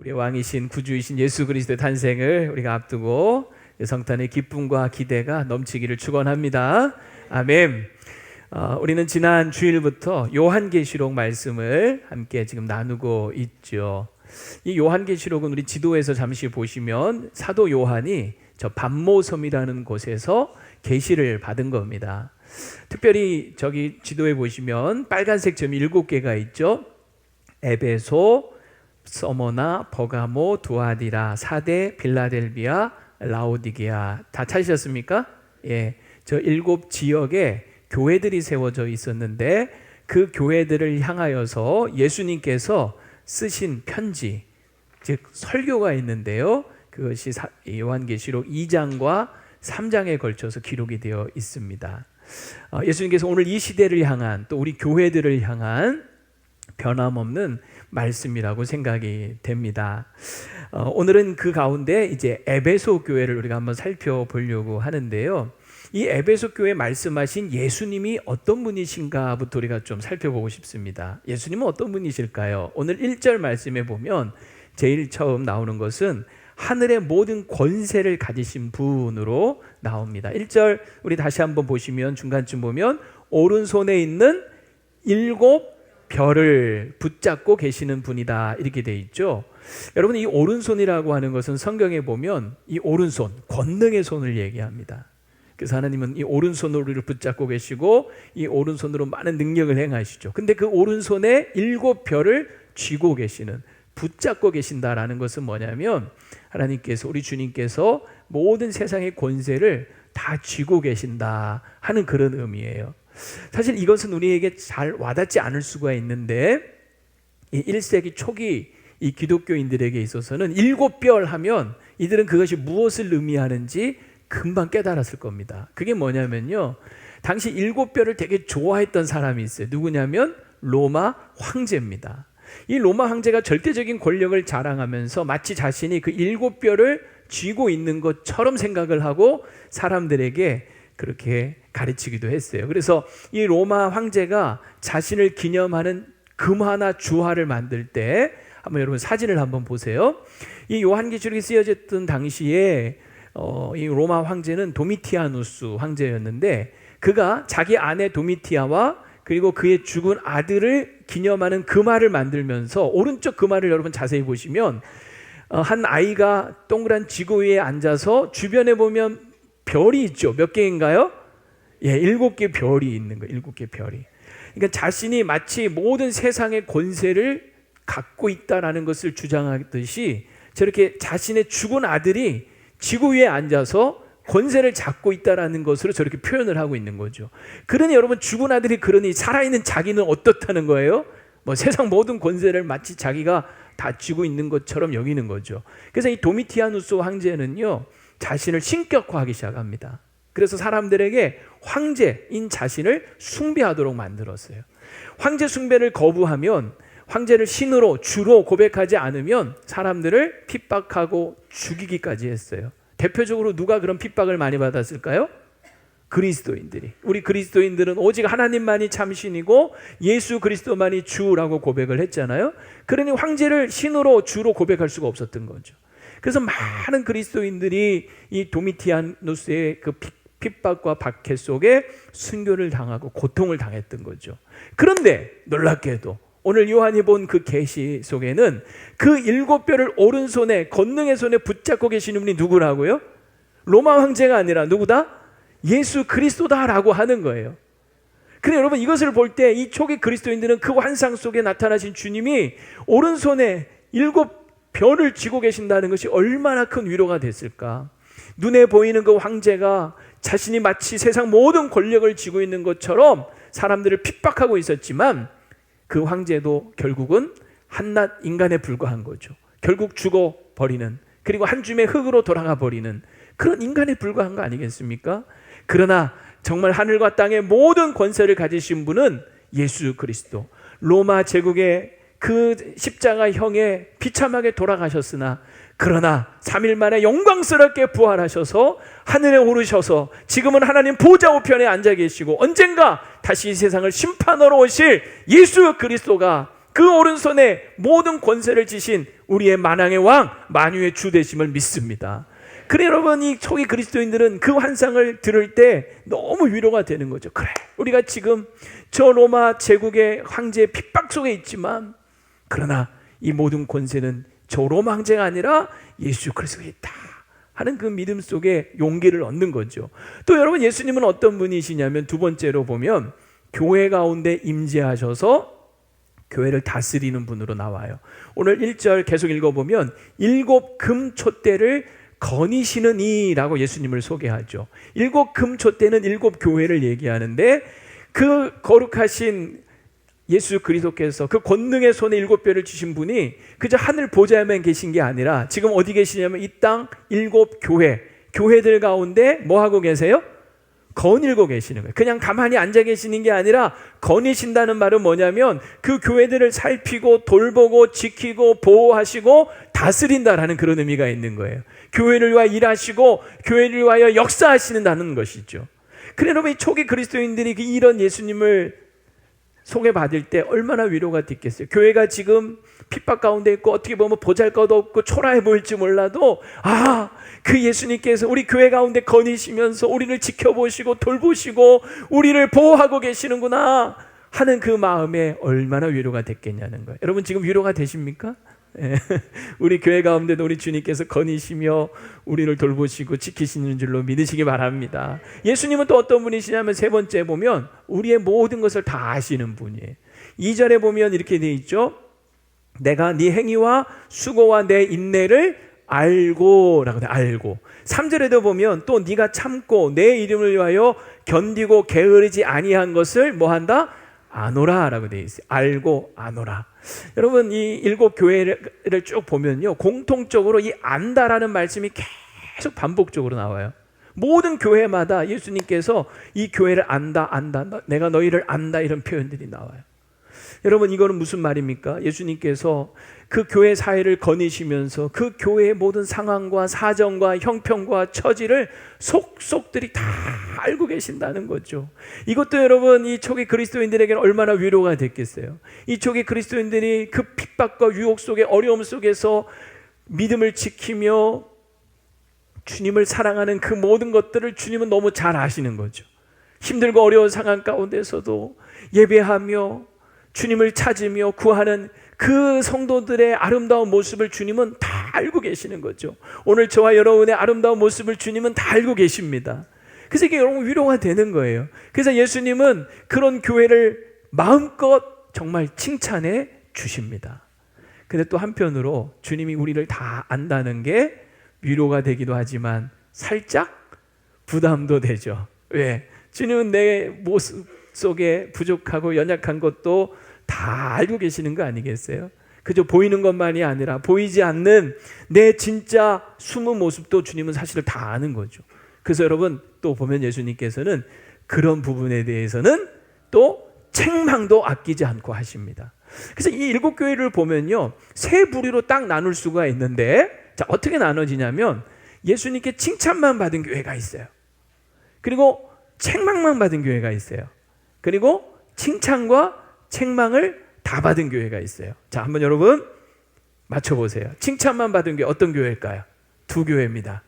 우리 왕이신 구주이신 예수 그리스도의 탄생을 우리가 앞두고 성탄의 기쁨과 기대가 넘치기를 축원합니다. 아멘. 우리는 지난 주일부터 요한계시록 말씀을 함께 지금 나누고 있죠. 이 요한계시록은 우리 지도에서 잠시 보시면 사도 요한이 저 반모섬이라는 곳에서 계시를 받은 겁니다. 특별히 저기 지도에 보시면 빨간색 점이 7개가 있죠. 에베소, 서머나, 버가모, 두아디라, 사데, 빌라델비아, 라오디게아. 다 찾으셨습니까? 예, 저 7지역에 교회들이 세워져 있었는데 그 교회들을 향하여서 예수님께서 쓰신 편지, 즉 설교가 있는데요. 그것이 요한계시록 2장과 3장에 걸쳐서 기록이 되어 있습니다. 예수님께서 오늘 이 시대를 향한, 또 우리 교회들을 향한 변함없는 말씀이라고 생각이 됩니다. 오늘은 그 가운데 이제 에베소 교회를 우리가 한번 살펴보려고 하는데요. 이 에베소 교회에 말씀하신 예수님이 어떤 분이신가부터 우리가 좀 살펴보고 싶습니다. 예수님은 어떤 분이실까요? 오늘 1절 말씀에 보면 제일 처음 나오는 것은 하늘의 모든 권세를 가지신 분으로 나옵니다. 1절 우리 다시 한번 보시면 중간쯤 보면 오른손에 있는 7 별을 붙잡고 계시는 분이다, 이렇게 돼 있죠. 여러분, 이 오른손이라고 하는 것은 성경에 보면 이 오른손, 권능의 손을 얘기합니다. 그래서 하나님은 이 오른손으로 우리를 붙잡고 계시고 이 오른손으로 많은 능력을 행하시죠. 근데 그 오른손에 7 별을 쥐고 계시는, 붙잡고 계신다라는 것은 뭐냐면 하나님께서, 우리 주님께서 모든 세상의 권세를 다 쥐고 계신다 하는 그런 의미예요. 사실 이것은 우리에게 잘 와닿지 않을 수가 있는데, 이 1세기 초기 이 기독교인들에게 있어서는 7별 하면 이들은 그것이 무엇을 의미하는지 금방 깨달았을 겁니다. 그게 뭐냐면요, 당시 7별을 되게 좋아했던 사람이 있어요. 누구냐면 로마 황제입니다. 이 로마 황제가 절대적인 권력을 자랑하면서 마치 자신이 그 7별을 쥐고 있는 것처럼 생각을 하고 사람들에게 그렇게 가르치기도 했어요. 그래서 이 로마 황제가 자신을 기념하는 금화나 주화를 만들 때, 한번 여러분 사진을 한번 보세요. 이 요한계시록이 쓰여졌던 당시에 이 로마 황제는 도미티아누스 황제였는데, 그가 자기 아내 도미티아와 그리고 그의 죽은 아들을 기념하는 금화를 만들면서, 오른쪽 금화를 여러분 자세히 보시면 한 아이가 동그란 지구 위에 앉아서 주변에 보면 별이 있죠. 몇 개인가요? 예, 7개 별이 있는 거예요. 7개 별이. 그러니까 자신이 마치 모든 세상의 권세를 갖고 있다라는 것을 주장하듯이 저렇게 자신의 죽은 아들이 지구 위에 앉아서 권세를 잡고 있다라는 것으로 저렇게 표현을 하고 있는 거죠. 그러니 여러분, 죽은 아들이 그러니 살아있는 자기는 어떻다는 거예요? 뭐 세상 모든 권세를 마치 자기가 다 쥐고 있는 것처럼 여기는 거죠. 그래서 이 도미티아누스 황제는요, 자신을 신격화하기 시작합니다. 그래서 사람들에게 황제인 자신을 숭배하도록 만들었어요. 황제 숭배를 거부하면, 황제를 신으로 주로 고백하지 않으면 사람들을 핍박하고 죽이기까지 했어요. 대표적으로 누가 그런 핍박을 많이 받았을까요? 그리스도인들이. 우리 그리스도인들은 오직 하나님만이 참 신이고 예수 그리스도만이 주라고 고백을 했잖아요. 그러니 황제를 신으로 주로 고백할 수가 없었던 거죠. 그래서 많은 그리스도인들이 이 도미티아누스의 그 핍박과 박해 속에 순교를 당하고 고통을 당했던 거죠. 그런데 놀랍게도 오늘 요한이 본 그 계시 속에는 그 7별을 오른손에, 권능의 손에 붙잡고 계시는 분이 누구라고요? 로마 황제가 아니라 누구다? 예수 그리스도다라고 하는 거예요. 근데 여러분, 이것을 볼 때 이 초기 그리스도인들은 그 환상 속에 나타나신 주님이 오른손에 7 별을 쥐고 계신다는 것이 얼마나 큰 위로가 됐을까. 눈에 보이는 그 황제가 자신이 마치 세상 모든 권력을 쥐고 있는 것처럼 사람들을 핍박하고 있었지만, 그 황제도 결국은 한낱 인간에 불과한 거죠. 결국 죽어버리는, 그리고 한 줌의 흙으로 돌아가 버리는 그런 인간에 불과한 거 아니겠습니까? 그러나 정말 하늘과 땅의 모든 권세를 가지신 분은 예수 그리스도, 로마 제국의 그 십자가형에 비참하게 돌아가셨으나, 그러나 3일 만에 영광스럽게 부활하셔서 하늘에 오르셔서 지금은 하나님 보좌 우편에 앉아 계시고, 언젠가 다시 이 세상을 심판하러 오실 예수 그리스도가 그 오른손에 모든 권세를 지신 우리의 만왕의 왕, 만유의 주 되심을 믿습니다. 그래 여러분, 이 초기 그리스도인들은 그 환상을 들을 때 너무 위로가 되는 거죠. 그래, 우리가 지금 저 로마 제국의 황제의 핍박 속에 있지만, 그러나 이 모든 권세는 저 로마 황제가 아니라 예수 그리스도에 있다 하는 그 믿음 속에 용기를 얻는 거죠. 또 여러분, 예수님은 어떤 분이시냐면, 두 번째로 보면 교회 가운데 임재하셔서 교회를 다스리는 분으로 나와요. 오늘 1절 계속 읽어보면 7 금촛대를 거니시는 이라고 예수님을 소개하죠. 7 금촛대는 7 교회를 얘기하는데, 그 거룩하신 예수 그리스도께서 그 권능의 손에 7뼈를 주신 분이 그저 하늘 보좌에만 계신 게 아니라 지금 어디 계시냐면 이 땅 7 교회들 가운데 뭐 하고 계세요? 거닐고 계시는 거예요. 그냥 가만히 앉아 계시는 게 아니라 거니신다는 말은 뭐냐면 그 교회들을 살피고 돌보고 지키고 보호하시고 다스린다라는 그런 의미가 있는 거예요. 교회를 위하여 일하시고 교회를 위하여 역사하시는다는 것이죠. 그래 여러분, 이 초기 그리스도인들이 이런 예수님을 소개받을 때 얼마나 위로가 됐겠어요. 교회가 지금 핍박 가운데 있고 어떻게 보면 보잘것 없고 초라해 보일지 몰라도, 그 예수님께서 우리 교회 가운데 거니시면서 우리를 지켜보시고 돌보시고 우리를 보호하고 계시는구나 하는 그 마음에 얼마나 위로가 됐겠냐는 거예요. 여러분, 지금 위로가 되십니까? 우리 교회 가운데도 우리 주님께서 거니시며 우리를 돌보시고 지키시는 줄로 믿으시기 바랍니다. 예수님은 또 어떤 분이시냐면, 세 번째 보면 우리의 모든 것을 다 아시는 분이에요. 2절에 보면 이렇게 되어 있죠. 내가 네 행위와 수고와 내 인내를 알고 라고 돼. 알고. 3절에도 보면 또 네가 참고 내 이름을 위하여 견디고 게으르지 아니한 것을 뭐 한다? 아노라 라고 되어 있어요. 알고 아노라. 여러분, 이 7 교회를 쭉 보면요, 공통적으로 이 안다라는 말씀이 계속 반복적으로 나와요. 모든 교회마다 예수님께서 이 교회를 안다, 내가 너희를 안다, 이런 표현들이 나와요. 여러분, 이거는 무슨 말입니까? 예수님께서 그 교회 사회를 거니시면서 그 교회의 모든 상황과 사정과 형편과 처지를 속속들이 다 알고 계신다는 거죠. 이것도 여러분, 이 초기 그리스도인들에게는 얼마나 위로가 됐겠어요. 이 초기 그리스도인들이 그 핍박과 유혹 속에, 어려움 속에서 믿음을 지키며 주님을 사랑하는 그 모든 것들을 주님은 너무 잘 아시는 거죠. 힘들고 어려운 상황 가운데서도 예배하며 주님을 찾으며 구하는 그 성도들의 아름다운 모습을 주님은 다 알고 계시는 거죠. 오늘 저와 여러분의 아름다운 모습을 주님은 다 알고 계십니다. 그래서 이게 여러분 위로가 되는 거예요. 그래서 예수님은 그런 교회를 마음껏 정말 칭찬해 주십니다. 근데 또 한편으로 주님이 우리를 다 안다는 게 위로가 되기도 하지만 살짝 부담도 되죠. 왜? 주님은 내 모습 속에 부족하고 연약한 것도 다 알고 계시는 거 아니겠어요? 그저 보이는 것만이 아니라 보이지 않는 내 진짜 숨은 모습도 주님은 사실을 다 아는 거죠. 그래서 여러분, 또 보면 예수님께서는 그런 부분에 대해서는 또 책망도 아끼지 않고 하십니다. 그래서 이 7 교회를 보면요, 세 부류로 딱 나눌 수가 있는데, 자, 어떻게 나눠지냐면 예수님께 칭찬만 받은 교회가 있어요. 그리고 책망만 받은 교회가 있어요. 그리고 칭찬과 책망을 다 받은 교회가 있어요. 자, 한번 여러분 맞춰보세요. 칭찬만 받은 교회 어떤 교회일까요? 2 교회입니다.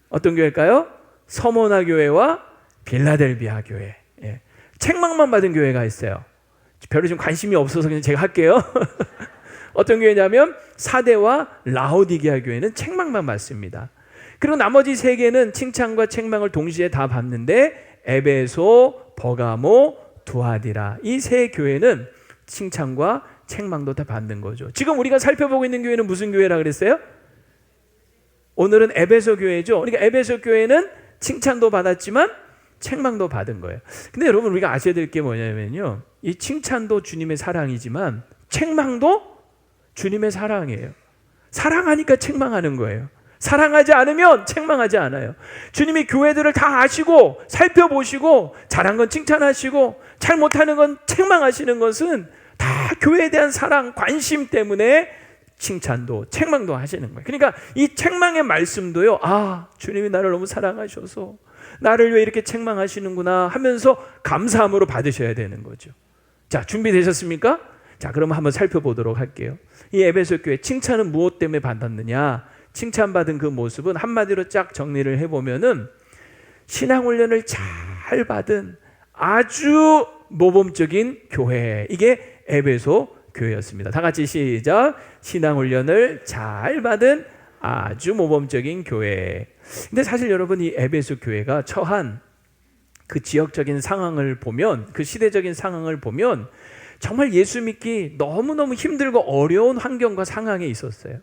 어떤 교회일까요? 서모나 교회와 빌라델비아 교회. 예. 책망만 받은 교회가 있어요. 별로 좀 관심이 없어서 그냥 제가 할게요. 어떤 교회냐면 사대와 라오디게아 교회는 책망만 받습니다. 그리고 나머지 3개는 칭찬과 책망을 동시에 다 받는데, 에베소, 버가모, 두아디라, 이 3 교회는 칭찬과 책망도 다 받는 거죠. 지금 우리가 살펴보고 있는 교회는 무슨 교회라 그랬어요? 오늘은 에베소 교회죠. 그러니까 에베소 교회는 칭찬도 받았지만 책망도 받은 거예요. 근데 여러분, 우리가 아셔야 될 게 뭐냐면요, 이 칭찬도 주님의 사랑이지만 책망도 주님의 사랑이에요. 사랑하니까 책망하는 거예요. 사랑하지 않으면 책망하지 않아요. 주님이 교회들을 다 아시고 살펴보시고 잘한 건 칭찬하시고 잘못하는 건 책망하시는 것은 다 교회에 대한 사랑, 관심 때문에 칭찬도 책망도 하시는 거예요. 그러니까 이 책망의 말씀도요, 주님이 나를 너무 사랑하셔서 나를 왜 이렇게 책망하시는구나 하면서 감사함으로 받으셔야 되는 거죠. 자, 준비되셨습니까? 자, 그러면 한번 살펴보도록 할게요. 이 에베소 교회 칭찬은 무엇 때문에 받았느냐? 칭찬받은 그 모습은 한마디로 쫙 정리를 해보면은 신앙훈련을 잘 받은 아주 모범적인 교회, 이게 에베소 교회였습니다. 다 같이 시작. 신앙훈련을 잘 받은 아주 모범적인 교회. 근데 사실 여러분, 이 에베소 교회가 처한 그 지역적인 상황을 보면, 그 시대적인 상황을 보면 정말 예수 믿기 너무너무 힘들고 어려운 환경과 상황에 있었어요.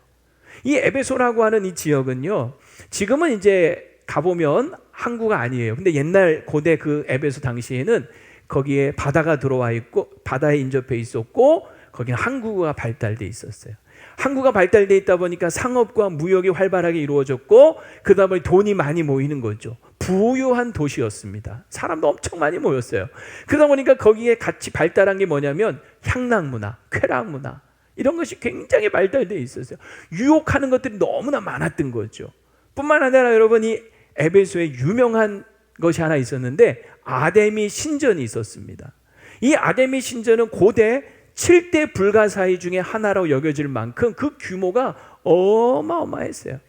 이 에베소라고 하는 이 지역은요, 지금은 이제 가보면 항구가 아니에요. 근데 옛날 고대 그 에베소 당시에는 거기에 바다가 들어와 있고 바다에 인접해 있었고 거기는 항구가 발달돼 있었어요. 항구가 발달돼 있다 보니까 상업과 무역이 활발하게 이루어졌고 그 다음에 돈이 많이 모이는 거죠. 부유한 도시였습니다. 사람도 엄청 많이 모였어요. 그러다 보니까 거기에 같이 발달한 게 뭐냐면 향락 문화, 쾌락 문화, 이런 것이 굉장히 발달되어 있었어요. 유혹하는 것들이 너무나 많았던 거죠. 뿐만 아니라 여러분, 이 에베소에 유명한 것이 하나 있었는데 아데미 신전이 있었습니다. 이 아데미 신전은 고대 7대 불가사의 중에 하나로 여겨질 만큼 그 규모가 어마어마했어요.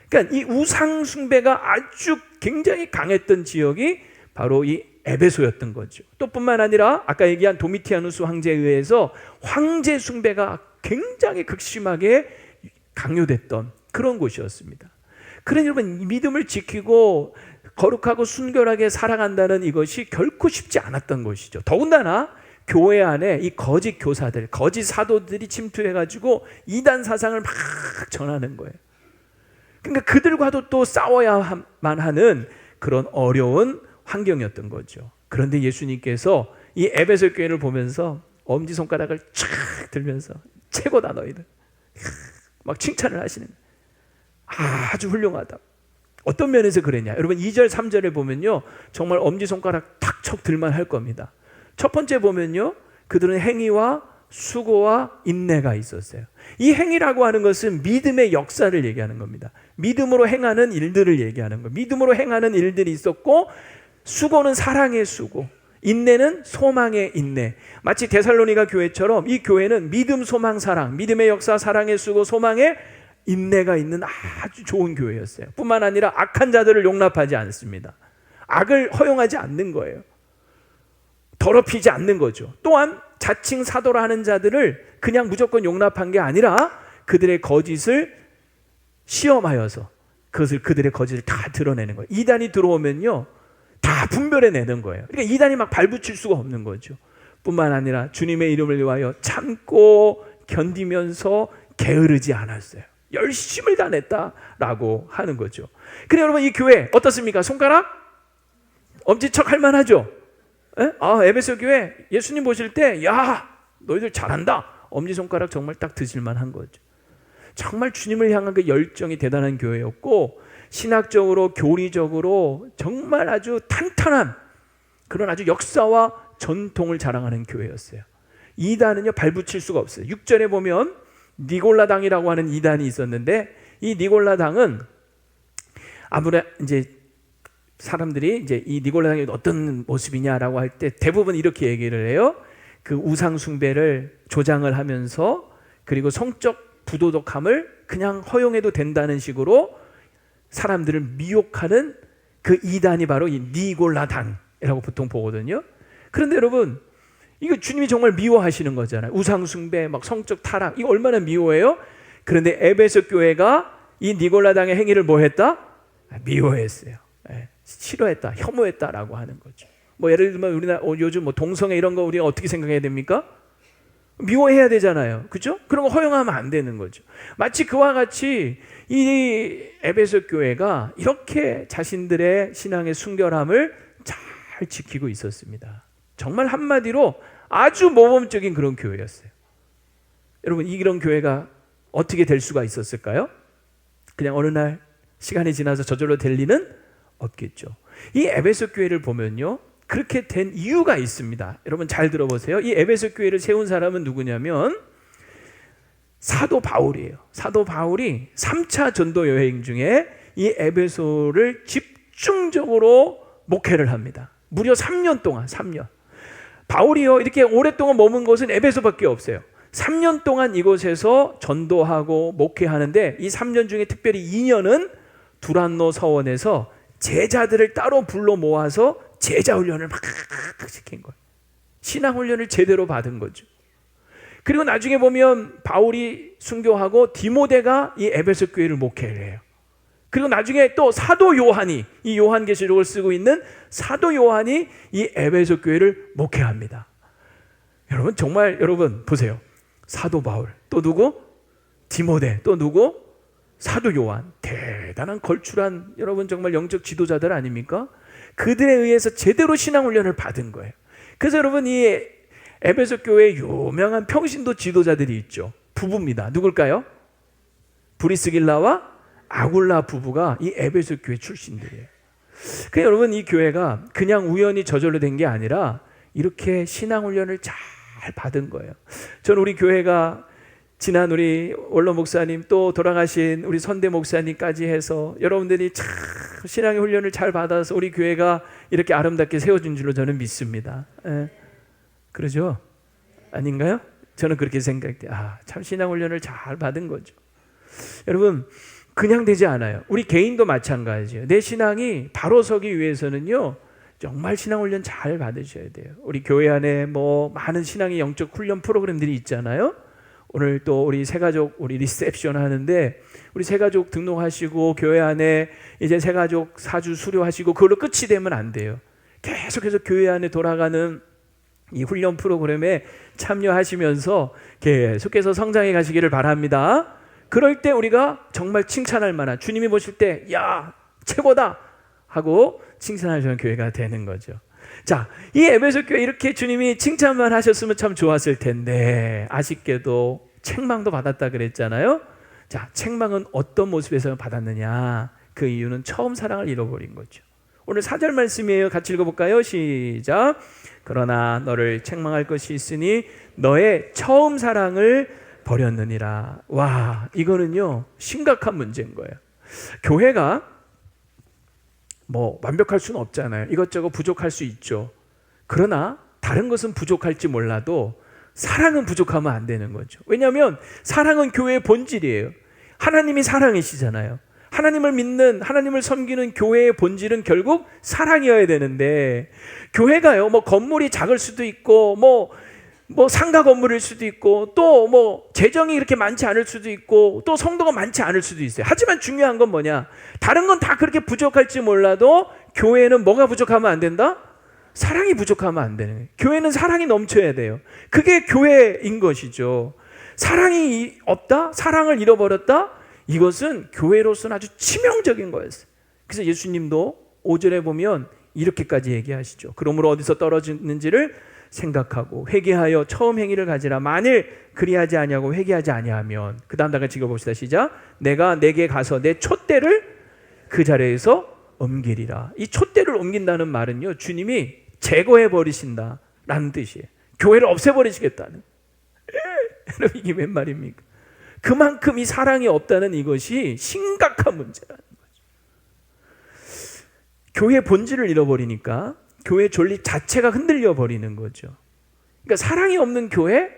그러니까 이 우상 숭배가 아주 굉장히 강했던 지역이 바로 이 에베소였던 거죠. 또 뿐만 아니라 아까 얘기한 도미티아누스 황제에 의해서 황제 숭배가 굉장히 극심하게 강요됐던 그런 곳이었습니다. 그러니 여러분, 믿음을 지키고 거룩하고 순결하게 살아간다는 이것이 결코 쉽지 않았던 것이죠. 더군다나 교회 안에 이 거짓 교사들, 거짓 사도들이 침투해가지고 이단 사상을 막 전하는 거예요. 그러니까 그들과도 또 싸워야만 하는 그런 어려운 환경이었던 거죠. 그런데 예수님께서 이 에베소 교회를 보면서 엄지손가락을 쫙 들면서 최고다 너희들, 막 칭찬을 하시는 거예요. 아주 훌륭하다. 어떤 면에서 그랬냐? 여러분 2절 3절에 보면요, 정말 엄지손가락 탁 들만 할 겁니다. 첫 번째 보면요, 그들은 행위와 수고와 인내가 있었어요. 이 행위라고 하는 것은 믿음의 역사를 얘기하는 겁니다. 믿음으로 행하는 일들을 얘기하는 거예요. 믿음으로 행하는 일들이 있었고, 수고는 사랑의 수고, 인내는 소망의 인내. 마치 데살로니가 교회처럼 이 교회는 믿음, 소망, 사랑, 믿음의 역사, 사랑의 수고, 소망의 인내가 있는 아주 좋은 교회였어요. 뿐만 아니라 악한 자들을 용납하지 않습니다. 악을 허용하지 않는 거예요. 더럽히지 않는 거죠. 또한 자칭 사도라 하는 자들을 그냥 무조건 용납한 게 아니라 그들의 거짓을 시험하여서 그들의 거짓을 다 드러내는 거예요. 이단이 들어오면요, 다 분별해내는 거예요. 그러니까 이단이 막 발붙일 수가 없는 거죠. 뿐만 아니라 주님의 이름을 위하여 참고 견디면서 게으르지 않았어요. 열심을 다냈다라고 하는 거죠. 그래 여러분, 이 교회 어떻습니까? 손가락? 엄지척 할 만하죠? 에베소 교회 예수님 보실 때, 야, 너희들 잘한다, 엄지손가락 정말 딱 드실만 한 거죠. 정말 주님을 향한 그 열정이 대단한 교회였고, 신학적으로 교리적으로 정말 아주 탄탄한 그런 아주 역사와 전통을 자랑하는 교회였어요. 이단은요 발붙일 수가 없어요. 6절에 보면 니골라당이라고 하는 이단이 있었는데, 이 니골라당은 아무래도 이제 사람들이 이제 이 니골라당이 어떤 모습이냐라고 할 때 대부분 이렇게 얘기를 해요. 그 우상 숭배를 조장을 하면서, 그리고 성적 부도덕함을 그냥 허용해도 된다는 식으로 사람들을 미혹하는 그 이단이 바로 이 니골라당이라고 보통 보거든요. 그런데 여러분, 이거 주님이 정말 미워하시는 거잖아요. 우상 숭배, 막 성적 타락, 이거 얼마나 미워해요? 그런데 에베소 교회가 이 니골라당의 행위를 뭐 했다? 미워했어요. 싫어했다, 혐오했다라고 하는 거죠. 뭐 예를 들면 우리나라 요즘 뭐 동성애 이런 거 우리가 어떻게 생각해야 됩니까? 미워해야 되잖아요. 그죠? 그런 거 허용하면 안 되는 거죠. 마치 그와 같이 이 에베소 교회가 이렇게 자신들의 신앙의 순결함을 잘 지키고 있었습니다. 정말 한마디로 아주 모범적인 그런 교회였어요. 여러분, 이런 교회가 어떻게 될 수가 있었을까요? 그냥 어느 날 시간이 지나서 저절로 될 리는 없겠죠. 이 에베소 교회를 보면요, 그렇게 된 이유가 있습니다. 여러분 잘 들어보세요. 이 에베소 교회를 세운 사람은 누구냐면 사도 바울이에요. 사도 바울이 3차 전도 여행 중에 이 에베소를 집중적으로 목회를 합니다. 무려 3년 동안, 3년. 바울이요 이렇게 오랫동안 머문 곳은 에베소밖에 없어요. 3년 동안 이곳에서 전도하고 목회하는데 이 3년 중에 특별히 2년은 두란노 서원에서 제자들을 따로 불러 모아서 제자 훈련을 막 시킨 거예요. 신앙 훈련을 제대로 받은 거죠. 그리고 나중에 보면 바울이 순교하고 디모데가 이 에베소 교회를 목회를 해요. 그리고 나중에 또 사도 요한이, 이 요한계시록을 쓰고 있는 사도 요한이 이 에베소 교회를 목회합니다. 여러분 정말 여러분 보세요. 사도 바울, 또 누구? 디모데, 또 누구? 사도 요한. 대단한 걸출한 여러분 정말 영적 지도자들 아닙니까? 그들에 의해서 제대로 신앙훈련을 받은 거예요. 그래서 여러분 이 에베소 교회에 유명한 평신도 지도자들이 있죠. 부부입니다. 누굴까요? 브리스길라와 아굴라 부부가 이 에베소 교회 출신들이에요. 그러니까 여러분 이 교회가 그냥 우연히 저절로 된 게 아니라 이렇게 신앙훈련을 잘 받은 거예요. 저는 우리 교회가 지난 우리 원로 목사님 또 돌아가신 우리 선대 목사님까지 해서 여러분들이 참 신앙의 훈련을 잘 받아서 우리 교회가 이렇게 아름답게 세워진 줄로 저는 믿습니다. 그러죠? 아닌가요? 저는 그렇게 생각돼요. 참 신앙 훈련을 잘 받은 거죠. 여러분 그냥 되지 않아요. 우리 개인도 마찬가지예요. 내 신앙이 바로 서기 위해서는요 정말 신앙 훈련 잘 받으셔야 돼요. 우리 교회 안에 뭐 많은 신앙의 영적 훈련 프로그램들이 있잖아요. 오늘 또 우리 새가족 우리 리셉션 하는데 우리 새가족 등록하시고 교회 안에 이제 새가족 사주 수료하시고 그걸로 끝이 되면 안 돼요. 계속해서 교회 안에 돌아가는 이 훈련 프로그램에 참여하시면서 계속해서 성장해 가시기를 바랍니다. 그럴 때 우리가 정말 칭찬할 만한, 주님이 보실 때 야 최고다 하고 칭찬하시는 교회가 되는 거죠. 자, 이 에베소 교회 이렇게 주님이 칭찬만 하셨으면 참 좋았을 텐데 아쉽게도 책망도 받았다 그랬잖아요. 자, 책망은 어떤 모습에서 받았느냐? 그 이유는 처음 사랑을 잃어버린 거죠. 오늘 4절 말씀이에요. 같이 읽어볼까요? 시작. 그러나 너를 책망할 것이 있으니 너의 처음 사랑을 버렸느니라. 와, 이거는요 심각한 문제인 거예요. 교회가 뭐 완벽할 수는 없잖아요. 이것저것 부족할 수 있죠. 그러나 다른 것은 부족할지 몰라도 사랑은 부족하면 안 되는 거죠. 왜냐하면 사랑은 교회의 본질이에요. 하나님이 사랑이시잖아요. 하나님을 믿는, 하나님을 섬기는 교회의 본질은 결국 사랑이어야 되는데 교회가요 뭐 건물이 작을 수도 있고 뭐 상가 건물일 수도 있고 또 뭐 재정이 그렇게 많지 않을 수도 있고 또 성도가 많지 않을 수도 있어요. 하지만 중요한 건 뭐냐? 다른 건 다 그렇게 부족할지 몰라도 교회는 뭐가 부족하면 안 된다? 사랑이 부족하면 안 되는 거예요. 교회는 사랑이 넘쳐야 돼요. 그게 교회인 것이죠. 사랑이 없다? 사랑을 잃어버렸다? 이것은 교회로서는 아주 치명적인 거였어요. 그래서 예수님도 5절에 보면 이렇게까지 얘기하시죠. 그러므로 어디서 떨어지는지를 생각하고 회개하여 처음 행위를 가지라. 만일 그리하지 아니하고 회개하지 아니하면, 그 다음 다 같이 읽어봅시다. 시작. 내가 내게 가서 내 촛대를 그 자리에서 옮기리라. 이 촛대를 옮긴다는 말은요 주님이 제거해 버리신다라는 뜻이에요. 교회를 없애버리시겠다는. 여러분 이게 웬 말입니까? 그만큼 이 사랑이 없다는 이것이 심각한 문제라는 거죠. 교회의 본질을 잃어버리니까 교회 존립 자체가 흔들려 버리는 거죠. 그러니까 사랑이 없는 교회?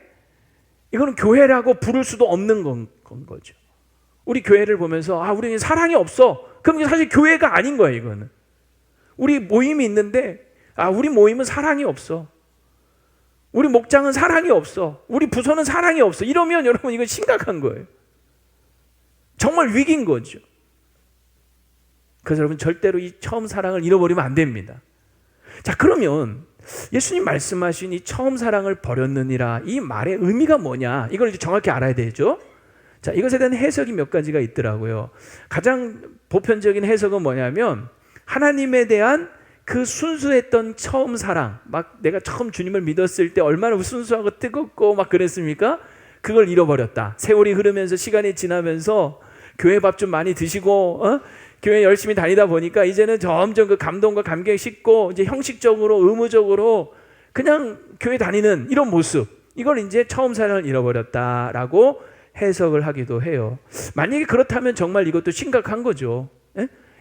이거는 교회라고 부를 수도 없는 건 거죠. 우리 교회를 보면서 우리는 사랑이 없어. 그럼 사실 교회가 아닌 거예요. 이거는 우리 모임이 있는데 우리 모임은 사랑이 없어. 우리 목장은 사랑이 없어. 우리 부서는 사랑이 없어. 이러면 여러분 이건 심각한 거예요. 정말 위기인 거죠. 그래서 여러분 절대로 이 처음 사랑을 잃어버리면 안 됩니다. 자, 그러면 예수님 말씀하신 이 처음 사랑을 버렸느니라, 이 말의 의미가 뭐냐? 이걸 이제 정확히 알아야 되죠. 자, 이것에 대한 해석이 몇 가지가 있더라고요. 가장 보편적인 해석은 뭐냐면 하나님에 대한 그 순수했던 처음 사랑, 막 내가 처음 주님을 믿었을 때 얼마나 순수하고 뜨겁고 막 그랬습니까? 그걸 잃어버렸다. 세월이 흐르면서 시간이 지나면서 교회 밥 좀 많이 드시고 교회 열심히 다니다 보니까 이제는 점점 그 감동과 감격이 식고 이제 형식적으로 의무적으로 그냥 교회 다니는 이런 모습, 이걸 이제 처음 사랑을 잃어버렸다라고 해석을 하기도 해요. 만약에 그렇다면 정말 이것도 심각한 거죠.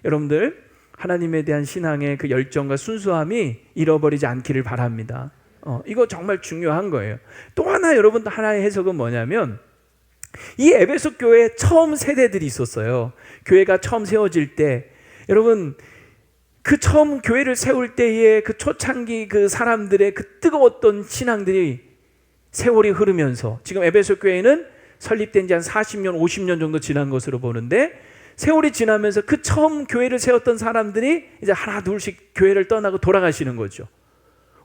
여러분들 하나님에 대한 신앙의 그 열정과 순수함이 잃어버리지 않기를 바랍니다. 이거 정말 중요한 거예요. 또 하나 여러분 하나의 해석은 뭐냐면 이 에베소 교회에 처음 세대들이 있었어요. 교회가 처음 세워질 때 여러분 그 처음 교회를 세울 때의 그 초창기 그 사람들의 그 뜨거웠던 신앙들이 세월이 흐르면서 지금 에베소 교회는 설립된 지 한 40년, 50년 정도 지난 것으로 보는데 세월이 지나면서 그 처음 교회를 세웠던 사람들이 이제 하나 둘씩 교회를 떠나고 돌아가시는 거죠.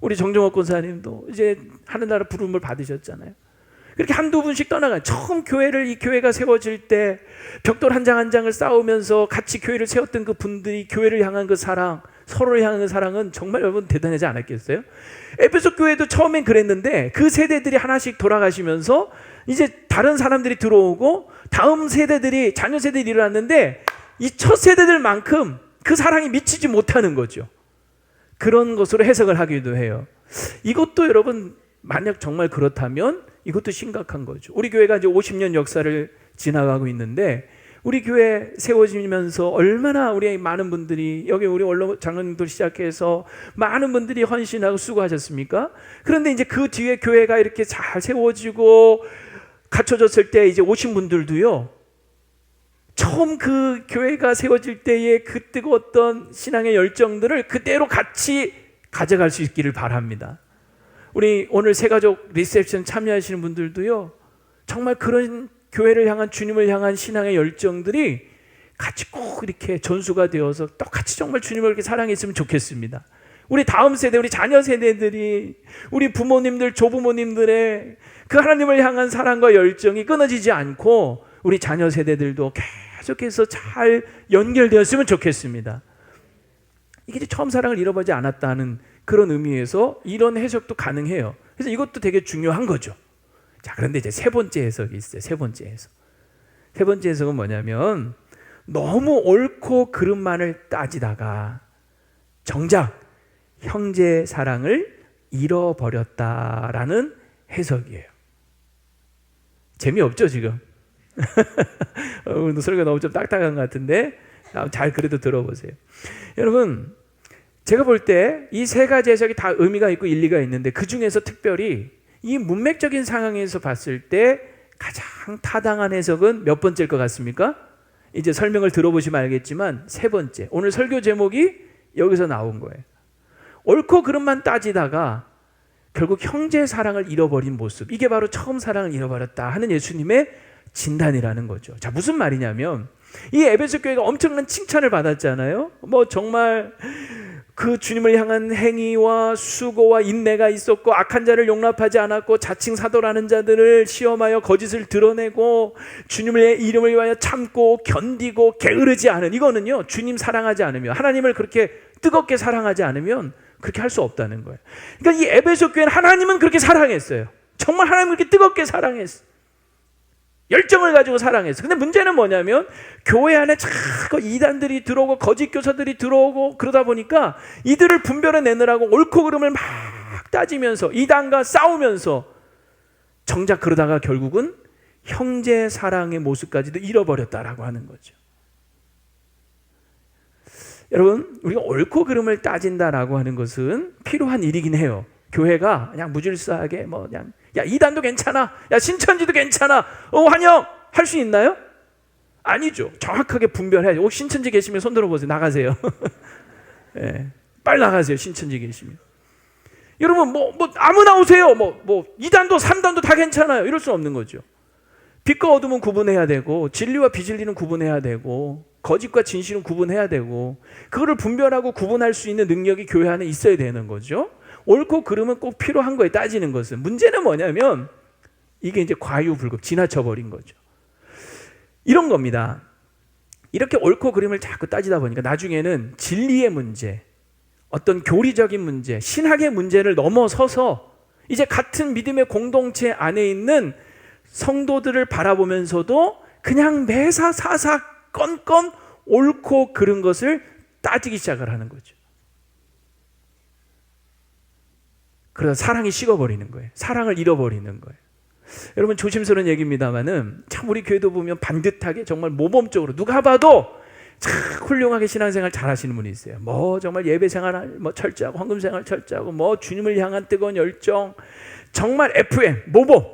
우리 정정옥 권사님도 이제 하늘나라 부름을 받으셨잖아요. 그렇게 한두 분씩 떠나가요. 처음 이 교회가 세워질 때 벽돌 한 장 한 장을 쌓으면서 같이 교회를 세웠던 그 분들이 교회를 향한 그 사랑, 서로를 향한 그 사랑은 정말 여러분 대단하지 않았겠어요? 에베소 교회도 처음엔 그랬는데 그 세대들이 하나씩 돌아가시면서 이제 다른 사람들이 들어오고 다음 세대들이 자녀 세대들이 일어났는데 이 첫 세대들만큼 그 사랑이 미치지 못하는 거죠. 그런 것으로 해석을 하기도 해요. 이것도 여러분 만약 정말 그렇다면 이것도 심각한 거죠. 우리 교회가 이제 50년 역사를 지나가고 있는데 우리 교회 세워지면서 얼마나 우리 많은 분들이 여기 우리 원로 장로님들 시작해서 많은 분들이 헌신하고 수고하셨습니까? 그런데 이제 그 뒤에 교회가 이렇게 잘 세워지고 갖춰졌을 때 이제 오신 분들도요. 처음 그 교회가 세워질 때의 그 뜨거웠던 신앙의 열정들을 그대로 같이 가져갈 수 있기를 바랍니다. 우리 오늘 새가족 리셉션 참여하시는 분들도요. 정말 그런 교회를 향한 주님을 향한 신앙의 열정들이 같이 꼭 이렇게 전수가 되어서 똑같이 정말 주님을 이렇게 사랑했으면 좋겠습니다. 우리 다음 세대, 우리 자녀 세대들이 우리 부모님들, 조부모님들의 그 하나님을 향한 사랑과 열정이 끊어지지 않고 우리 자녀 세대들도 계속해서 잘 연결되었으면 좋겠습니다. 이게 이제 처음 사랑을 잃어버리지 않았다는 그런 의미에서 이런 해석도 가능해요. 그래서 이것도 되게 중요한 거죠. 자, 그런데 이제 세 번째 해석이 있어요. 세 번째 해석. 세 번째 해석은 뭐냐면 너무 옳고 그름만을 따지다가 정작 형제 사랑을 잃어버렸다라는 해석이에요. 재미없죠 지금? 오늘 소리가 너무 좀 딱딱한 것 같은데 잘 그래도 들어보세요. 여러분 제가 볼 때 이 세 가지 해석이 다 의미가 있고 일리가 있는데 그 중에서 특별히 이 문맥적인 상황에서 봤을 때 가장 타당한 해석은 몇 번째일 것 같습니까? 이제 설명을 들어보시면 알겠지만 세 번째. 오늘 설교 제목이 여기서 나온 거예요. 옳고 그름만 따지다가 결국 형제 사랑을 잃어버린 모습. 이게 바로 처음 사랑을 잃어버렸다 하는 예수님의 진단이라는 거죠. 자, 무슨 말이냐면 이 에베소 교회가 엄청난 칭찬을 받았잖아요. 뭐 정말 그 주님을 향한 행위와 수고와 인내가 있었고 악한 자를 용납하지 않았고 자칭 사도라는 자들을 시험하여 거짓을 드러내고 주님의 이름을 위하여 참고 견디고 게으르지 않은, 이거는요 주님 사랑하지 않으면, 하나님을 그렇게 뜨겁게 사랑하지 않으면 그렇게 할 수 없다는 거예요. 그러니까 이 에베소 교회는 하나님은 그렇게 사랑했어요. 정말 하나님을 그렇게 뜨겁게 사랑했어요. 열정을 가지고 사랑했어요. 근데 문제는 뭐냐면 교회 안에 자꾸 이단들이 들어오고 거짓 교사들이 들어오고 그러다 보니까 이들을 분별해내느라고 옳고 그름을 막 따지면서 이단과 싸우면서 정작 그러다가 결국은 형제 사랑의 모습까지도 잃어버렸다라고 하는 거죠. 여러분, 우리가 옳고 그름을 따진다라고 하는 것은 필요한 일이긴 해요. 교회가 그냥 무질서하게 뭐 그냥 야 이단도 괜찮아, 야 신천지도 괜찮아, 환영 할 수 있나요? 아니죠. 정확하게 분별해야죠. 혹시 신천지 계시면 손 들어보세요. 나가세요. 네, 빨리 나가세요. 신천지 계시면. 여러분 뭐 아무나 오세요. 뭐 이단도 삼단도 다 괜찮아요. 이럴 수 없는 거죠. 빛과 어둠은 구분해야 되고 진리와 비진리는 구분해야 되고 거짓과 진실은 구분해야 되고 그거를 분별하고 구분할 수 있는 능력이 교회 안에 있어야 되는 거죠. 옳고 그름은 꼭 필요한 거에 따지는 것은, 문제는 뭐냐면 이게 이제 과유불급, 지나쳐버린 거죠. 이런 겁니다. 이렇게 옳고 그름을 자꾸 따지다 보니까 나중에는 진리의 문제, 어떤 교리적인 문제, 신학의 문제를 넘어서서 이제 같은 믿음의 공동체 안에 있는 성도들을 바라보면서도 그냥 매사사사 건건 옳고 그른 것을 따지기 시작을 하는 거죠. 그래서 사랑이 식어버리는 거예요. 사랑을 잃어버리는 거예요. 여러분 조심스러운 얘기입니다만은 참 우리 교회도 보면 반듯하게 정말 모범적으로 누가 봐도 참 훌륭하게 신앙생활 잘 하시는 분이 있어요. 뭐 정말 예배생활 뭐 철저하고 헌금생활 철저하고 뭐 주님을 향한 뜨거운 열정, 정말 FM 모범.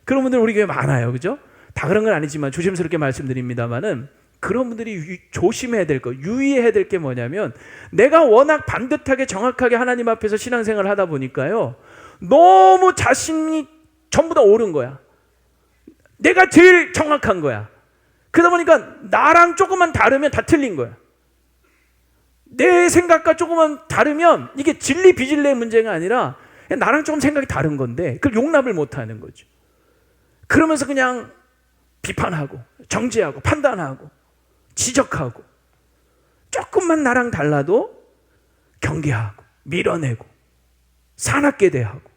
그런 분들 우리 교회 많아요. 그죠? 다 그런 건 아니지만 조심스럽게 말씀드립니다만은 그런 분들이 조심해야 될 거, 유의해야 될 게 뭐냐면, 내가 워낙 반듯하게 정확하게 하나님 앞에서 신앙생활을 하다 보니까요, 너무 자신이 전부 다 옳은 거야. 내가 제일 정확한 거야. 그러다 보니까 나랑 조금만 다르면 다 틀린 거야. 내 생각과 조금만 다르면 이게 진리 비진리의 문제가 아니라 나랑 조금 생각이 다른 건데 그걸 용납을 못하는 거죠. 그러면서 그냥 비판하고 정죄하고 판단하고 지적하고, 조금만 나랑 달라도 경계하고 밀어내고 사납게 대하고.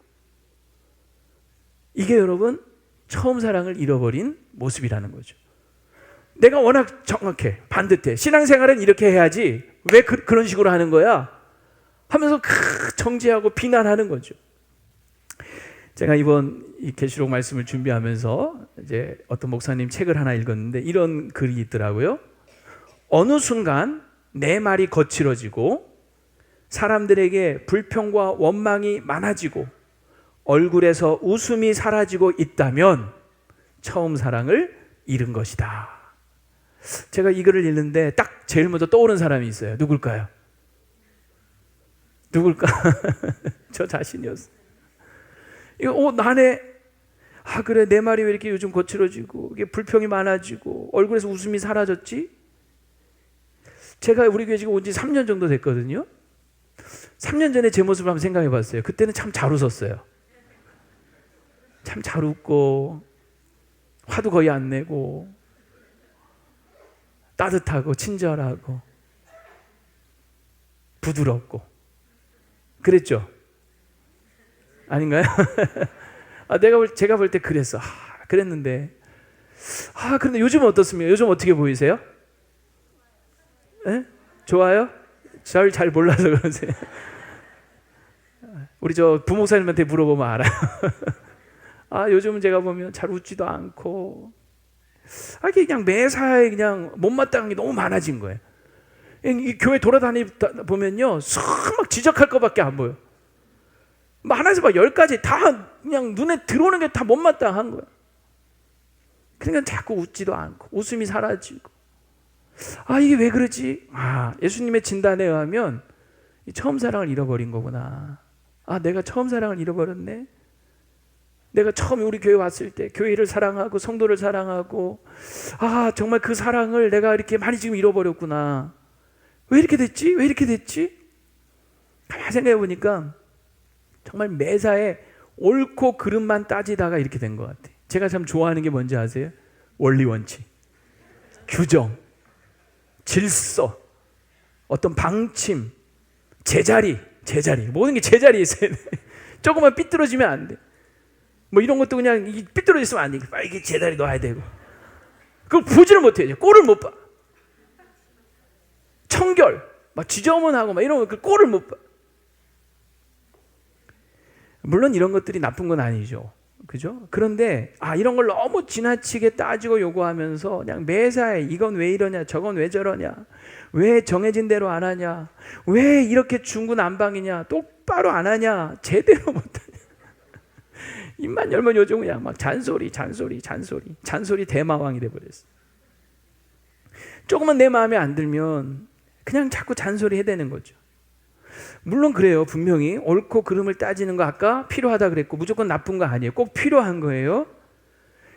이게 여러분 처음 사랑을 잃어버린 모습이라는 거죠. 내가 워낙 정확해, 반듯해, 신앙생활은 이렇게 해야지 왜 그런 식으로 하는 거야 하면서 정죄하고 비난하는 거죠. 제가 이번 이 계시록 말씀을 준비하면서 이제 어떤 목사님 책을 하나 읽었는데 이런 글이 있더라고요. 어느 순간 내 말이 거칠어지고 사람들에게 불평과 원망이 많아지고 얼굴에서 웃음이 사라지고 있다면 처음 사랑을 잃은 것이다. 제가 이 글을 읽는데 딱 제일 먼저 떠오른 사람이 있어요. 누굴까요? 누굴까? 저 자신이었어요. 이거 나네. 그래, 내 말이 왜 이렇게 요즘 거칠어지고 이게 불평이 많아지고 얼굴에서 웃음이 사라졌지? 제가 우리 교회 지금 온 지 3년 정도 됐거든요. 3년 전에 제 모습을 한번 생각해 봤어요. 그때는 참 잘 웃었어요. 참 잘 웃고 화도 거의 안 내고 따뜻하고 친절하고 부드럽고 그랬죠? 아닌가요? 제가 볼 때 그랬어. 그랬는데 그런데 요즘은 어떻습니까? 요즘 어떻게 보이세요? 네? 좋아요? 저를 잘 몰라서 그러세요. 우리 저 부목사님한테 물어보면 알아요. 요즘은 제가 보면 잘 웃지도 않고 그냥 매사에 그냥 못마땅한 게 너무 많아진 거예요. 이 교회 돌아다니다 보면요, 막 지적할 것밖에 안 보여. 하나에서 막 10가지 다 그냥 눈에 들어오는 게 다 못마땅한 거야. 그러니까 자꾸 웃지도 않고 웃음이 사라지고. 이게 왜 그러지? 예수님의 진단에 의하면 처음 사랑을 잃어버린 거구나. 내가 처음 사랑을 잃어버렸네. 내가 처음 우리 교회 왔을 때 교회를 사랑하고 성도를 사랑하고 정말 그 사랑을 내가 이렇게 많이 지금 잃어버렸구나. 왜 이렇게 됐지? 왜 이렇게 됐지? 가만히 생각해 보니까 정말 매사에 옳고 그름만 따지다가 이렇게 된 것 같아요. 제가 참 좋아하는 게 뭔지 아세요? 원리 원칙, 규정, 질서, 어떤 방침, 제자리 모든 게 제자리에 있어야 돼. 조금만 삐뚤어지면 안 돼. 뭐 이런 것도 그냥 삐뚤어졌으면 안 돼. 이게 제자리 넣어야 되고. 그걸 보지를 못해요. 꼴을 못 봐. 청결, 막 지저분하고 막 이런 거 그 꼴을 못 봐. 물론 이런 것들이 나쁜 건 아니죠. 그죠? 그런데 이런 걸 너무 지나치게 따지고 요구하면서 그냥 매사에 이건 왜 이러냐, 저건 왜 저러냐, 왜 정해진 대로 안 하냐, 왜 이렇게 중구난방이냐, 똑바로 안 하냐, 제대로 못하냐. 입만 열면 요즘 그냥 막 잔소리 대마왕이 돼버렸어. 조금만 내 마음에 안 들면 그냥 자꾸 잔소리 해대는 거죠. 물론 그래요. 분명히 옳고 그름을 따지는 거 아까 필요하다 그랬고 무조건 나쁜 거 아니에요. 꼭 필요한 거예요.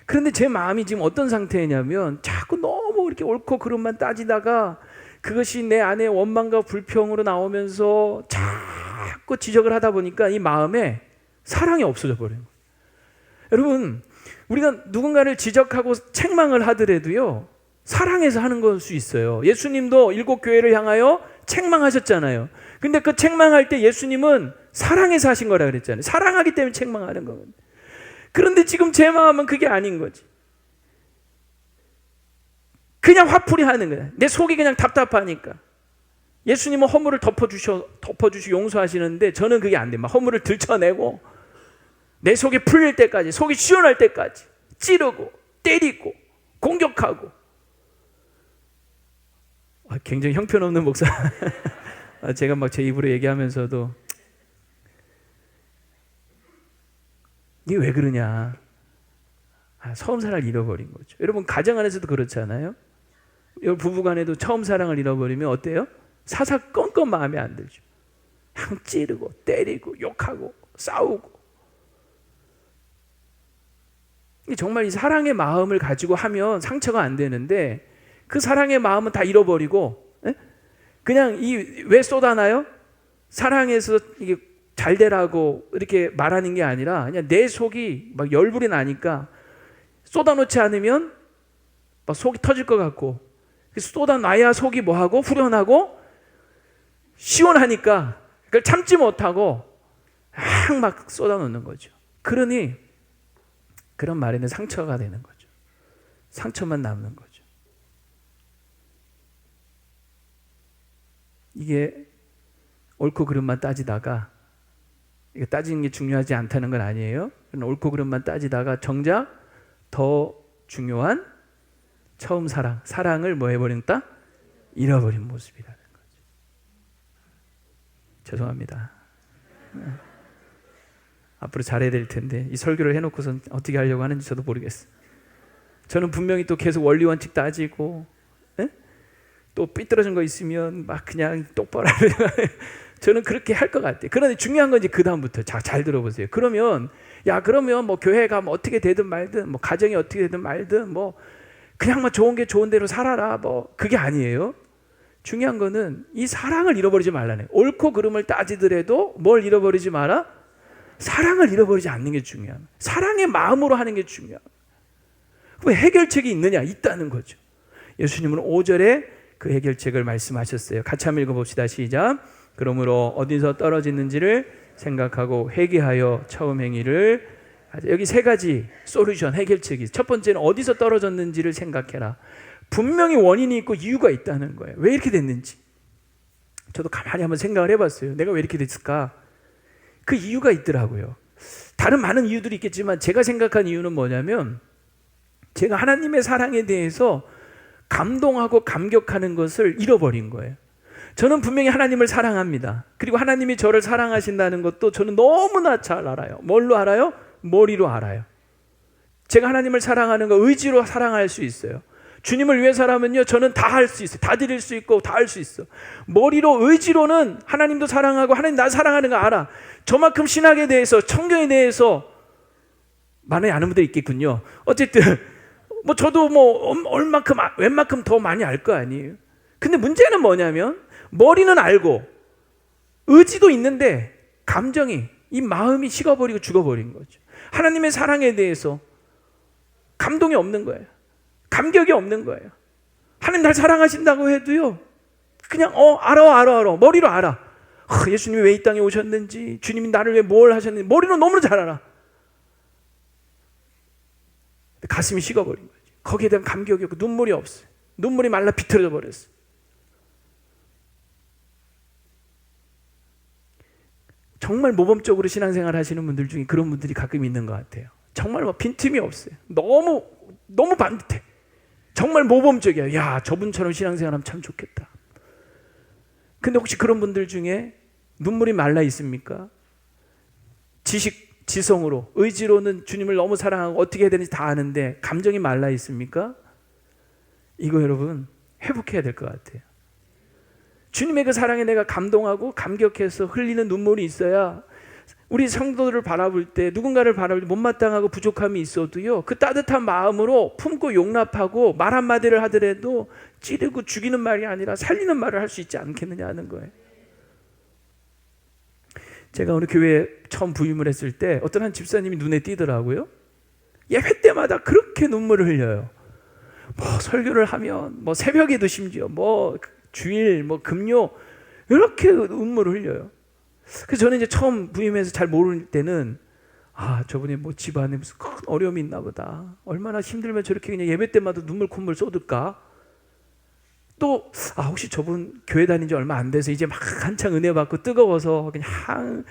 그런데 제 마음이 지금 어떤 상태냐면 자꾸 너무 이렇게 옳고 그름만 따지다가 그것이 내 안에 원망과 불평으로 나오면서 자꾸 지적을 하다 보니까 이 마음에 사랑이 없어져 버려요. 여러분, 우리가 누군가를 지적하고 책망을 하더라도요, 사랑해서 하는 걸 수 있어요. 예수님도 7교회를 향하여 책망하셨잖아요. 근데 그 책망할 때 예수님은 사랑해서 하신 거라 그랬잖아요. 사랑하기 때문에 책망하는 거거든요. 그런데 지금 제 마음은 그게 아닌 거지. 그냥 화풀이 하는 거야. 내 속이 그냥 답답하니까. 예수님은 허물을 덮어주시고 용서하시는데 저는 그게 안 돼. 막 허물을 들춰내고 내 속이 풀릴 때까지, 속이 시원할 때까지 찌르고 때리고 공격하고. 굉장히 형편없는 목사. 제가 막 제 입으로 얘기하면서도 이게 왜 그러냐. 처음 사랑을 잃어버린 거죠. 여러분 가정 안에서도 그렇잖아요. 여러분 부부간에도 처음 사랑을 잃어버리면 어때요? 사사건건 마음에 안 들죠. 향 찌르고 때리고 욕하고 싸우고. 정말 이 사랑의 마음을 가지고 하면 상처가 안 되는데 그 사랑의 마음은 다 잃어버리고 그냥 왜 쏟아나요? 사랑해서 이게 잘 되라고 이렇게 말하는 게 아니라 그냥 내 속이 막 열불이 나니까 쏟아놓지 않으면 막 속이 터질 것 같고 쏟아놔야 속이 뭐하고 후련하고 시원하니까 그걸 참지 못하고 막 쏟아놓는 거죠. 그러니 그런 말에는 상처가 되는 거죠. 상처만 남는 거죠. 이게 옳고 그름만 따지다가 이게 따지는 게 중요하지 않다는 건 아니에요. 옳고 그름만 따지다가 정작 더 중요한 처음 사랑을 뭐 해버린다? 잃어버린 모습이라는 거죠. 죄송합니다. 앞으로 잘해야 될 텐데 이 설교를 해놓고선 어떻게 하려고 하는지 저도 모르겠어요. 저는 분명히 또 계속 원리 원칙 따지고 또 삐뚤어진 거 있으면 막 그냥 똑바로 저는 그렇게 할 것 같아요. 그런데 중요한 건 이제 그 다음부터 잘 들어보세요. 그러면 뭐 교회 가면 어떻게 되든 말든 뭐 가정이 어떻게 되든 말든 뭐 그냥 뭐 좋은 게 좋은 대로 살아라 뭐 그게 아니에요. 중요한 거는 이 사랑을 잃어버리지 말라네. 옳고 그름을 따지더라도 뭘 잃어버리지 마라? 사랑을 잃어버리지 않는 게 중요해요. 사랑의 마음으로 하는 게 중요해요. 그럼 해결책이 있느냐? 있다는 거죠. 예수님은 5절에 그 해결책을 말씀하셨어요. 같이 한번 읽어봅시다. 시작. 그러므로 어디서 떨어지는지를 생각하고 회개하여 처음 행위를 하자. 여기 세 가지 솔루션, 해결책이. 첫 번째는 어디서 떨어졌는지를 생각해라. 분명히 원인이 있고 이유가 있다는 거예요. 왜 이렇게 됐는지. 저도 가만히 한번 생각을 해봤어요. 내가 왜 이렇게 됐을까? 그 이유가 있더라고요. 다른 많은 이유들이 있겠지만 제가 생각한 이유는 뭐냐면 제가 하나님의 사랑에 대해서 감동하고 감격하는 것을 잃어버린 거예요. 저는 분명히 하나님을 사랑합니다. 그리고 하나님이 저를 사랑하신다는 것도 저는 너무나 잘 알아요. 뭘로 알아요? 머리로 알아요. 제가 하나님을 사랑하는 거 의지로 사랑할 수 있어요. 주님을 위해서라면요 저는 다 할 수 있어요. 다 드릴 수 있고 다 할 수 있어. 머리로 의지로는 하나님도 사랑하고 하나님 나 사랑하는 거 알아. 저만큼 신학에 대해서 성경에 대해서 많이 아는 분들이 있겠군요. 어쨌든 뭐 저도 뭐 얼만큼 웬만큼 더 많이 알 거 아니에요. 근데 문제는 뭐냐면 머리는 알고 의지도 있는데 감정이 이 마음이 식어버리고 죽어버린 거죠. 하나님의 사랑에 대해서 감동이 없는 거예요. 감격이 없는 거예요. 하나님 날 사랑하신다고 해도요 그냥 알아 머리로 알아. 예수님이 왜 이 땅에 오셨는지 주님이 나를 왜 뭘 하셨는지 머리로 너무나 잘 알아. 가슴이 식어버린 거죠. 거기에 대한 감격이 없고 눈물이 없어요. 눈물이 말라 비틀어져 버렸어요. 정말 모범적으로 신앙생활 하시는 분들 중에 그런 분들이 가끔 있는 것 같아요. 정말 빈틈이 없어요. 너무 반듯해. 정말 모범적이야. 야, 저분처럼 신앙생활하면 참 좋겠다. 근데 혹시 그런 분들 중에 눈물이 말라 있습니까? 지성으로, 의지로는 주님을 너무 사랑하고 어떻게 해야 되는지 다 아는데 감정이 말라 있습니까? 이거 여러분 회복해야 될 것 같아요. 주님의 그 사랑에 내가 감동하고 감격해서 흘리는 눈물이 있어야 우리 성도들을 바라볼 때 누군가를 바라볼 때 못마땅하고 부족함이 있어도요 그 따뜻한 마음으로 품고 용납하고 말 한마디를 하더라도 찌르고 죽이는 말이 아니라 살리는 말을 할 수 있지 않겠느냐 하는 거예요. 제가 어느 교회에 처음 부임을 했을 때 어떤 한 집사님이 눈에 띄더라고요. 예배 때마다 그렇게 눈물을 흘려요. 뭐 설교를 하면 뭐 새벽에도 심지어 뭐 주일 뭐 금요 이렇게 눈물을 흘려요. 그래서 저는 이제 처음 부임해서 잘 모를 때는 저분이 뭐 집안에 무슨 큰 어려움이 있나 보다. 얼마나 힘들면 저렇게 그냥 예배 때마다 눈물 콧물 쏟을까? 또 혹시 저분 교회 다닌 지 얼마 안 돼서 이제 막 한창 은혜 받고 뜨거워서 그냥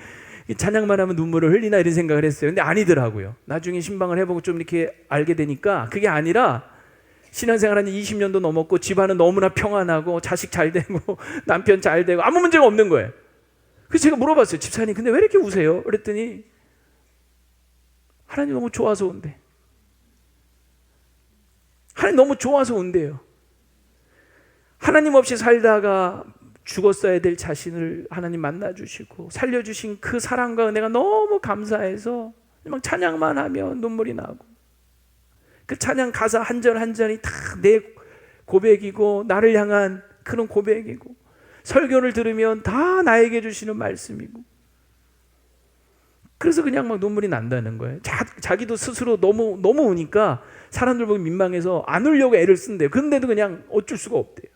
찬양만 하면 눈물을 흘리나 이런 생각을 했어요. 근데 아니더라고요. 나중에 신방을 해보고 좀 이렇게 알게 되니까 그게 아니라 신앙생활 한 20년도 넘었고 집안은 너무나 평안하고 자식 잘 되고 남편 잘 되고 아무 문제가 없는 거예요. 그래서 제가 물어봤어요. 집사님 근데 왜 이렇게 우세요? 그랬더니 하나님 너무 좋아서 온대. 하나님 너무 좋아서 온대요. 하나님 없이 살다가 죽었어야 될 자신을 하나님 만나주시고 살려주신 그 사랑과 은혜가 너무 감사해서 막 찬양만 하면 눈물이 나고, 그 찬양 가사 한 절 한 절이 다 내 고백이고 나를 향한 그런 고백이고, 설교를 들으면 다 나에게 주시는 말씀이고, 그래서 그냥 막 눈물이 난다는 거예요. 자기도 스스로 너무 우니까 사람들 보기 민망해서 안 울려고 애를 쓴대요. 그런데도 그냥 어쩔 수가 없대요.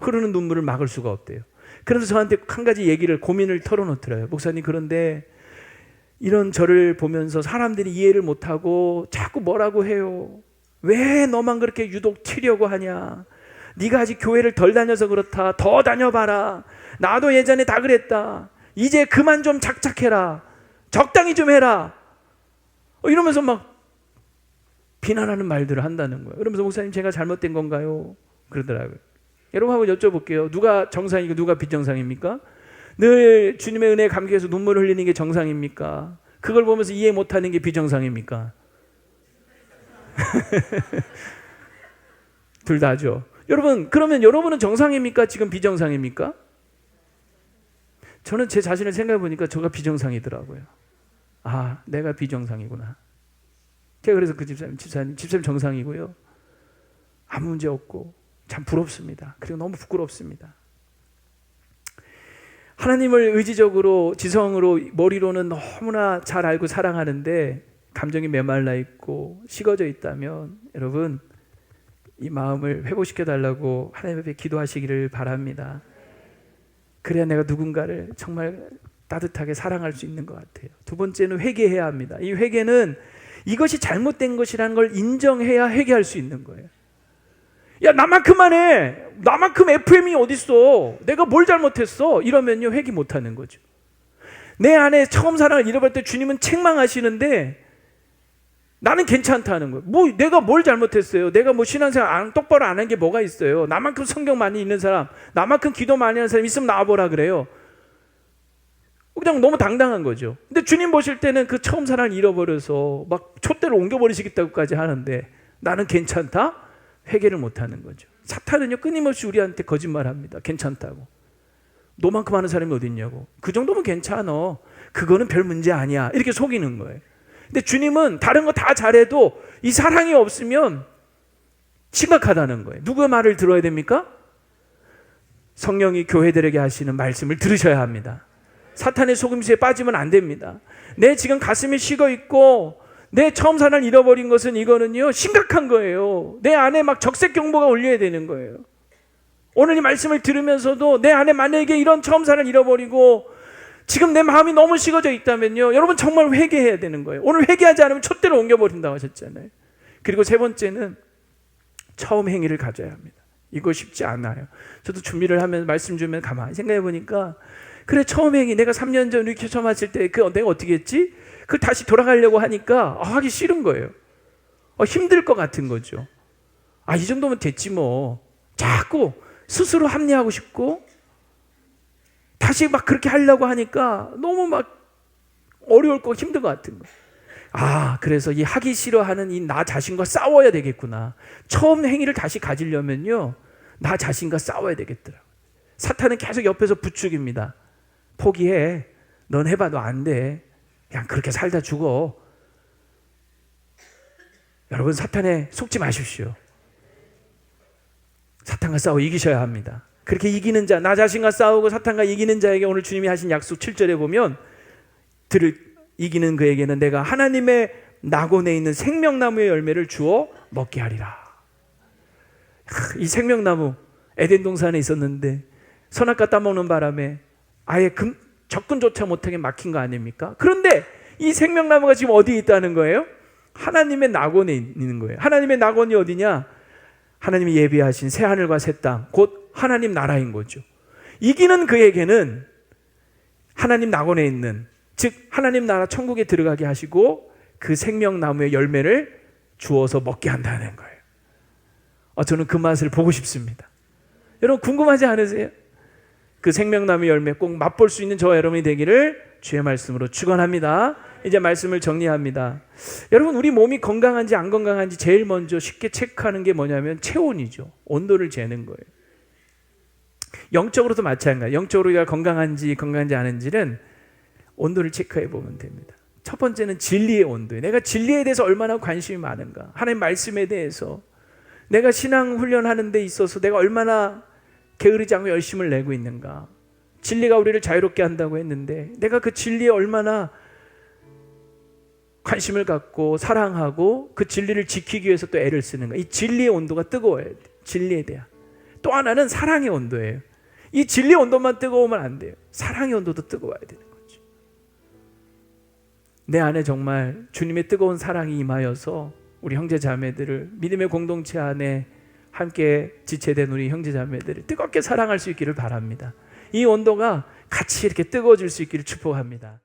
흐르는 눈물을 막을 수가 없대요. 그래서 저한테 한 가지 얘기를, 고민을 털어놓더래요. 목사님 그런데 이런 저를 보면서 사람들이 이해를 못하고 자꾸 뭐라고 해요. 왜 너만 그렇게 유독 튀려고 하냐. 네가 아직 교회를 덜 다녀서 그렇다. 더 다녀봐라. 나도 예전에 다 그랬다. 이제 그만 좀 작작해라. 적당히 좀 해라. 이러면서 막 비난하는 말들을 한다는 거예요. 그러면서 목사님 제가 잘못된 건가요? 그러더라고요. 여러분 한번 여쭤볼게요. 누가 정상이고 누가 비정상입니까? 늘 주님의 은혜에 감격해서 눈물을 흘리는 게 정상입니까? 그걸 보면서 이해 못하는 게 비정상입니까? 둘 다죠. 여러분, 그러면 여러분은 정상입니까? 지금 비정상입니까? 저는 제 자신을 생각해 보니까 저가 비정상이더라고요. 아, 내가 비정상이구나. 제가 그래서 그 집사님 정상이고요. 아무 문제 없고 참 부럽습니다. 그리고 너무 부끄럽습니다. 하나님을 의지적으로, 지성으로, 머리로는 너무나 잘 알고 사랑하는데 감정이 메말라 있고 식어져 있다면 여러분 이 마음을 회복시켜 달라고 하나님 앞에 기도하시기를 바랍니다. 그래야 내가 누군가를 정말 따뜻하게 사랑할 수 있는 것 같아요. 두 번째는 회개해야 합니다. 이 회개는 이것이 잘못된 것이라는 걸 인정해야 회개할 수 있는 거예요. 야, 나만큼만 해. 나만큼 FM이 어딨어. 내가 뭘 잘못했어. 이러면요 회개 못하는 거죠. 내 안에 처음 사랑을 잃어버릴 때 주님은 책망하시는데 나는 괜찮다는 거예요. 뭐 내가 뭘 잘못했어요. 내가 뭐 신앙생활 똑바로 안 한 게 뭐가 있어요. 나만큼 성경 많이 읽는 사람, 나만큼 기도 많이 하는 사람 있으면 나와보라 그래요. 그냥 너무 당당한 거죠. 근데 주님 보실 때는 그 처음 사랑을 잃어버려서 막 촛대를 옮겨버리시겠다고까지 하는데 나는 괜찮다? 회개를 못하는 거죠. 사탄은요 끊임없이 우리한테 거짓말합니다. 괜찮다고. 너만큼 하는 사람이 어디 있냐고. 그 정도면 괜찮아. 그거는 별 문제 아니야. 이렇게 속이는 거예요. 근데 주님은 다른 거 다 잘해도 이 사랑이 없으면 심각하다는 거예요. 누구의 말을 들어야 됩니까? 성령이 교회들에게 하시는 말씀을 들으셔야 합니다. 사탄의 속임수에 빠지면 안 됩니다. 내 지금 가슴이 식어 있고 내 처음 사랑을 잃어버린 것은 이거는요 심각한 거예요. 내 안에 막 적색 경보가 울려야 되는 거예요. 오늘 이 말씀을 들으면서도 내 안에 만약에 이런 처음 사랑을 잃어버리고 지금 내 마음이 너무 식어져 있다면요 여러분 정말 회개해야 되는 거예요. 오늘 회개하지 않으면 촛대로 옮겨버린다고 하셨잖아요. 그리고 세 번째는 처음 행위를 가져야 합니다. 이거 쉽지 않아요. 저도 준비를 하면 말씀 주면 가만히 생각해 보니까 그래 처음 행위 내가 3년 전 이렇게 처음 왔을 때 내가 어떻게 했지? 그 다시 돌아가려고 하니까 하기 싫은 거예요. 힘들 것 같은 거죠. 이 정도면 됐지 뭐. 자꾸 스스로 합리하고 싶고 다시 막 그렇게 하려고 하니까 너무 막 어려울 거 힘든 것 같은 거예요. 그래서 이 하기 싫어하는 이 나 자신과 싸워야 되겠구나. 처음 행위를 다시 가지려면요 나 자신과 싸워야 되겠더라고요. 사탄은 계속 옆에서 부추깁니다. 포기해. 넌 해봐도 안 돼. 그냥 그렇게 살다 죽어. 여러분 사탄에 속지 마십시오. 사탄과 싸워 이기셔야 합니다. 그렇게 이기는 자, 나 자신과 싸우고 사탄과 이기는 자에게 오늘 주님이 하신 약속 7절에 보면 이기는 그에게는 내가 하나님의 낙원에 있는 생명나무의 열매를 주어 먹게 하리라. 이 생명나무 에덴 동산에 있었는데 선악과 따먹는 바람에 아예 접근조차 못하게 막힌 거 아닙니까? 그런데 이 생명나무가 지금 어디에 있다는 거예요? 하나님의 낙원에 있는 거예요. 하나님의 낙원이 어디냐? 하나님이 예비하신 새하늘과 새 땅, 곧 하나님 나라인 거죠. 이기는 그에게는 하나님 낙원에 있는, 즉 하나님 나라 천국에 들어가게 하시고 그 생명나무의 열매를 주어서 먹게 한다는 거예요. 저는 그 맛을 보고 싶습니다. 여러분 궁금하지 않으세요? 그 생명나무 열매 꼭 맛볼 수 있는 저와 여러분이 되기를 주의 말씀으로 축원합니다. 이제 말씀을 정리합니다. 여러분 우리 몸이 건강한지 안 건강한지 제일 먼저 쉽게 체크하는 게 뭐냐면 체온이죠. 온도를 재는 거예요. 영적으로도 마찬가지예요. 영적으로 우리가 건강한지 아닌지는 온도를 체크해 보면 됩니다. 첫 번째는 진리의 온도예요. 내가 진리에 대해서 얼마나 관심이 많은가, 하나님 말씀에 대해서 내가 신앙 훈련하는 데 있어서 내가 얼마나 게으르지 않고 열심을 내고 있는가. 진리가 우리를 자유롭게 한다고 했는데 내가 그 진리에 얼마나 관심을 갖고 사랑하고 그 진리를 지키기 위해서 또 애를 쓰는가. 이 진리의 온도가 뜨거워야 돼. 진리에 대한. 또 하나는 사랑의 온도예요. 이 진리의 온도만 뜨거우면 안 돼요. 사랑의 온도도 뜨거워야 되는 거죠. 내 안에 정말 주님의 뜨거운 사랑이 임하여서 우리 형제 자매들을 믿음의 공동체 안에 함께 지체된 우리 형제 자매들을 뜨겁게 사랑할 수 있기를 바랍니다. 이 온도가 같이 이렇게 뜨거워질 수 있기를 축복합니다.